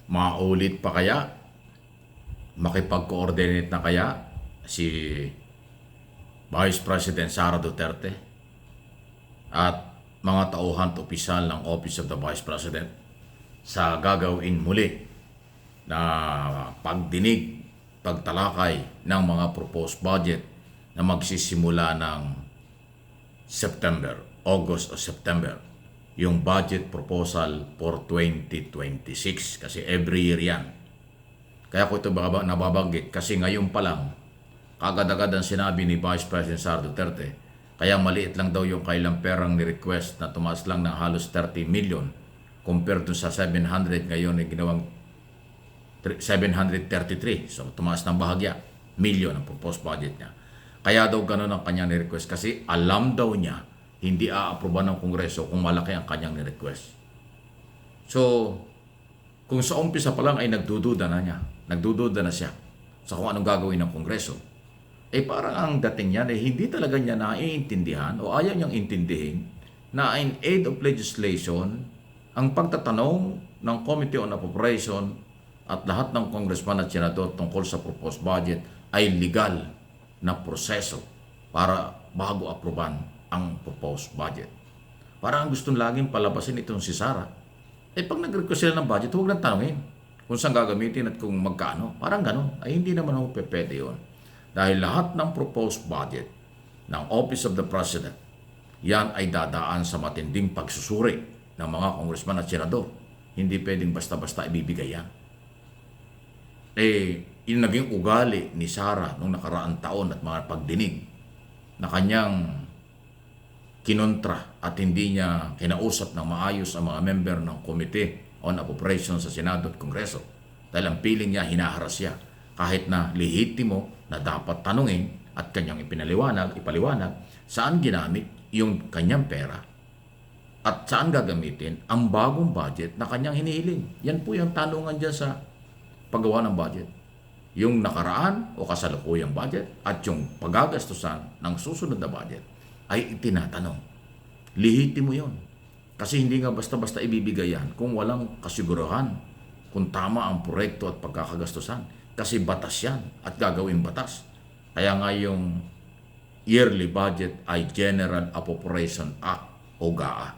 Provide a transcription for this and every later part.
Maulit pa kaya? Makipag-coordinate na kaya si Vice President Sara Duterte at mga tauhan at opisyal ng Office of the Vice President sa gagawin muli na pagdinig, pagtalakay ng mga proposed budget na magsisimula ng September, August o September, yung budget proposal for 2026 kasi every year yan. Kaya ko ito nababanggit kasi ngayon pa lang, agad-agad ang sinabi ni Vice President Sara Duterte, kaya maliit lang daw yung kailang perang ni-request na tumaas lang ng halos 30 million compared to sa 700 ngayon ay ginawang 733. So tumaas ng bahagya, million ang proposed budget niya. Kaya daw ganun ang kanyang ni-request kasi alam daw niya hindi aaproban ng Kongreso kung malaki ang kanyang ni-request. So, kung sa umpisa pa lang ay nagdududa na siya sa kung anong gagawin ng Kongreso, parang ang dating niya hindi talaga niya naiintindihan o ayaw niyang intindihin na in aid of legislation, ang pagtatanong ng Committee on Appropriation at lahat ng congressman at senador tungkol sa proposed budget ay legal na proseso para bago aproban ang proposed budget. Parang ang gustong laging palabasin itong si Sara. Pag nag-request sila ng budget, huwag lang tanongin kung saan gagamitin at kung magkano. Parang gano'n. Hindi naman ako pwede yun. Dahil lahat ng proposed budget ng Office of the President, yan ay dadaan sa matinding pagsusuri ng mga congressman at senador. Hindi pwedeng basta-basta ibibigay yan. Yung naging ugali ni Sara noong nakaraang taon at mga pagdinig na kanyang kinontra at hindi niya kinausap ng maayos ang mga member ng Committee on Appropriations sa Senado at Kongreso. Dahil ang piling niya, hinaharas siya kahit na lehitimo na dapat tanungin at kanyang ipaliwanag saan ginamit yung kanyang pera at saan gagamitin ang bagong budget na kanyang hinihiling. Yan po yung tanungan dyan sa paggawa ng budget. Yung nakaraan o kasalukuyang budget at yung paggagastusan ng susunod na budget ay itinatanong. Lehitimo yun. Kasi hindi nga basta-basta ibibigay yan kung walang kasigurahan kung tama ang proyekto at pagkakagastusan. Kasi batas yan at gagawin batas. Kaya nga yung yearly budget ay General Appropriation Act o GAA.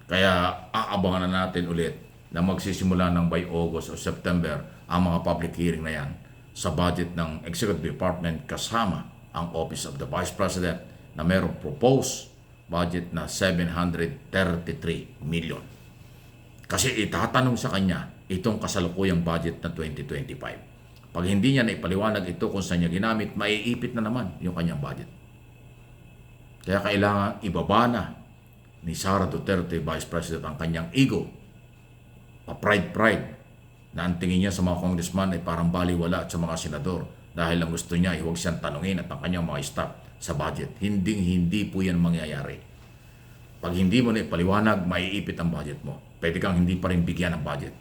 Kaya aabangan na natin ulit na magsisimula ng by August o September ang mga public hearing na yan sa budget ng Executive Department kasama ang Office of the Vice President na mayroong proposed budget na 733 million. Kasi itatanong sa kanya itong kasalukuyang budget na 2025. Pag hindi niya naipaliwanag ito kung saan niya ginamit, maiipit na naman yung kanyang budget. Kaya kailangan ibaba na ni Sara Duterte, Vice President, ang kanyang ego, pa-pride, na ang tingin niya sa mga congressman ay parang baliwala at sa mga senador dahil ang gusto niya ay huwag siyang tanungin at ang kanyang mga staff sa budget. Hindi po yan mangyayari. Pag hindi mo na ipaliwanag, maiipit ang budget mo. Pwede kang hindi pa rin bigyan ng budget.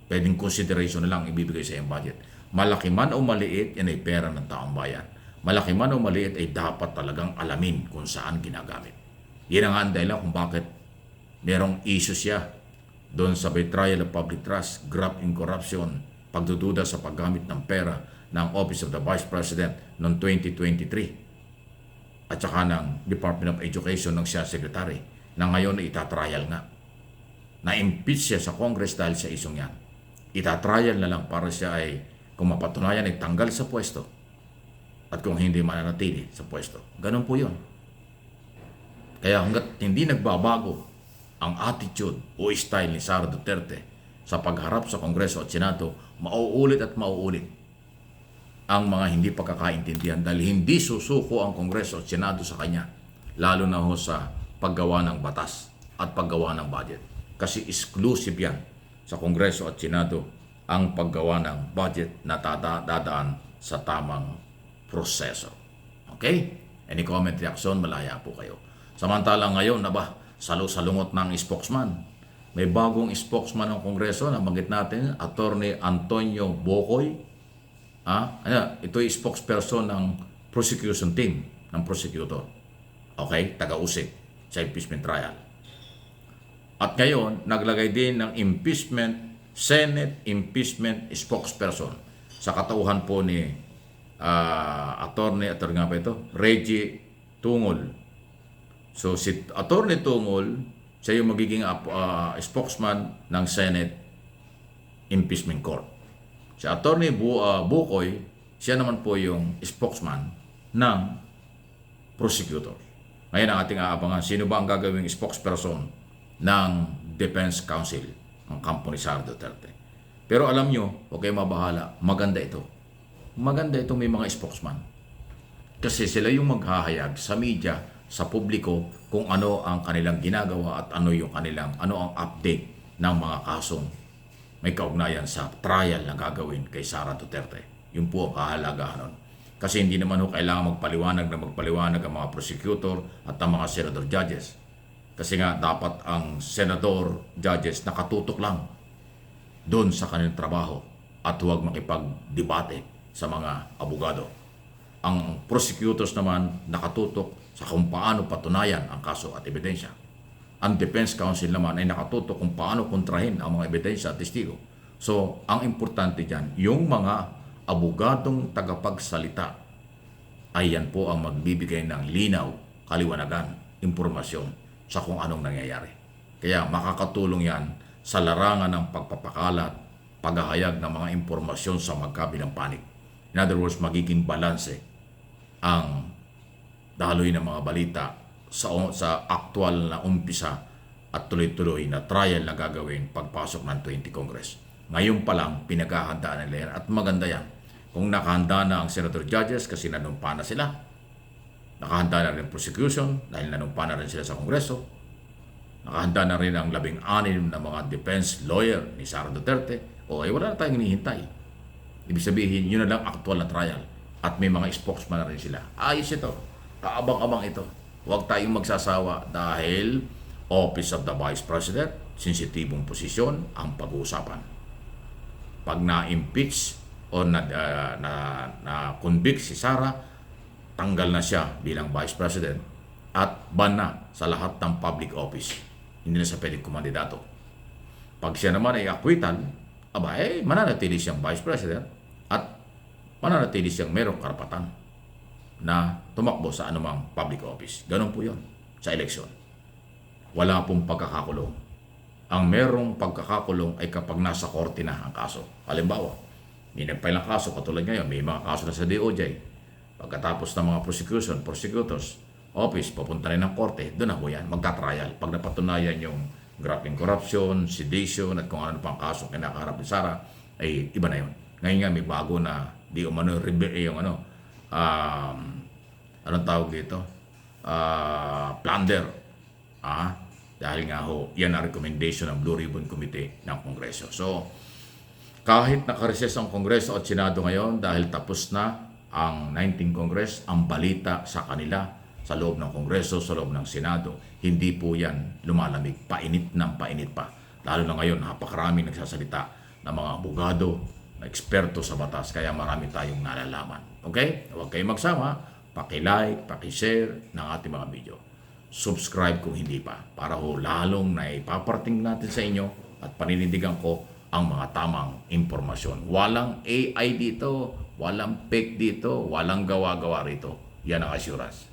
Pwedeng consideration na lang ibibigay sa iyong budget. Malaki man o maliit, yan ay pera ng taong bayan. Malaki man o maliit ay dapat talagang alamin kung saan ginagamit. Yan ang dahilan kung bakit merong issue siya doon sa betrayal of public trust, graft in corruption, pagdududa sa paggamit ng pera ng Office of the Vice President noong 2023 at saka ng Department of Education ng siya secretary na ngayon ay itatrial nga. Na-impeach siya sa Congress dahil sa isong yan. Itatrial na lang para siya ay kung mapatunayan ay tanggal sa pwesto at kung hindi mananatili sa pwesto. Ganun po yun. Kaya hanggat hindi nagbabago ang attitude o style ni Sara Duterte sa pagharap sa Kongreso at Senado, mauulit at mauulit ang mga hindi pagkakaintindihan dahil hindi susuko ang Kongreso at Senado sa kanya, lalo na ho sa paggawa ng batas at paggawa ng budget. Kasi exclusive yan sa Kongreso at Senado ang paggawa ng budget na dadaan sa tamang proseso. Okay? Any comment, reaction, malaya po kayo. Samantalang ngayon, salungot ng spokesman. May bagong spokesman ng Kongreso na banggit natin, Attorney Antonio Bocoy. Ito ay spokesperson ng prosecution team ng prosecutor. Okay? Taga-usig sa impeachment trial. At ngayon, naglagay din ng impeachment Senate Impeachment Spokesperson sa katauhan po ni attorney nga ba ito? Reggie Tungol. So si attorney Tungol, siya yung magiging spokesman ng Senate Impeachment Court. Si attorney Bukoy, siya naman po yung spokesman ng prosecutor. Ngayon ang ating aabangan, sino ba ang gagawing spokesperson ng Defense Council, ang kampo ni Sara Duterte. Pero alam nyo, huwag kayo mabahala, maganda ito. Maganda ito may mga spokesman. Kasi sila yung maghahayag sa media, sa publiko, kung ano ang kanilang ginagawa at ano ang update ng mga kasong may kaugnayan sa trial na gagawin kay Sara Duterte. Yun po ang kahalagahan nun. Kasi hindi naman kailangan magpaliwanag ang mga prosecutor at ang mga senador judges. Kasi nga dapat ang senador judges nakatutok lang doon sa kanilang trabaho at huwag makipagdebate sa mga abogado. Ang prosecutors naman nakatutok sa kung paano patunayan ang kaso at ebidensya. Ang Defense Council naman ay nakatutok kung paano kontrahin ang mga ebidensya at testigo. So, ang importante dyan, yung mga abogadong tagapagsalita ay yan po ang magbibigay ng linaw, kaliwanagan, impormasyon sa kung anong nangyayari. Kaya makakatulong yan sa larangan ng pagpapakalat, paghahayag ng mga impormasyon sa magkabilang panig. In other words, magiging balanse ang daloy ng mga balita sa aktual na umpisa at tuloy-tuloy na trial na gagawin pagpasok ng 20 Congress. Ngayon pa lang, pinaghahandaan nila yan at maganda yan. Kung nakahanda na ang senator judges kasi nanumpa na sila, nakahanda na rin prosecution dahil nanumpa na rin sila sa Kongreso, nakahanda na rin ang 16 na mga defense lawyer ni Sara Duterte, o ay wala na tayong hinihintay. Ibig sabihin, yun na lang aktual na trial at may mga spokesman na rin sila. Ayos ito, kaabang-abang ito. Huwag tayong magsasawa dahil Office of the Vice President, sensitibong posisyon ang pag-uusapan. Pag na-impeach o na-convict si Sara, tanggal na siya bilang Vice President at ban na sa lahat ng public office. Hindi na siya pwedeng kumandidato. Pag siya naman ay acquittal, mananatili siyang Vice President at mananatili siyang merong karapatan na tumakbo sa anumang public office. Ganun po yun sa eleksyon. Wala pong pagkakakulong. Ang merong pagkakakulong ay kapag nasa korte na ang kaso. Halimbawa, may nagfile ng kaso, katulad ngayon, may mga kaso na sa DOJ. Pagkatapos ng mga prosecutors, office, papunta rin ng korte, doon na po yan, magka-trial. Pag napatunayan yung grabbing corruption, sedation, at kung ano pang kaso kinakaharap ni Sara, ay iba na yun. Ngayon nga, may bago na, anong tawag dito? Plunder. Dahil nga yan ang recommendation ng Blue Ribbon Committee ng Kongreso. So, kahit nakareses ang Kongreso at Senado ngayon dahil tapos na ang 19th Congress, ang balita sa kanila sa loob ng Kongreso, sa loob ng Senado, hindi po yan lumalamig. Painit ng painit pa. Lalo na ngayon, napakaraming nagsasalita ng mga abogado, na eksperto sa batas, kaya marami tayong nalalaman. Okay? Huwag kayong magsama, paki-like, paki-share ng ating mga video. Subscribe kung hindi pa, para lalong na ipaparating natin sa inyo at paninindigan ko ang mga tamang impormasyon. Walang AI dito, walang fake dito, walang gawa-gawa rito. Yan ang assurance.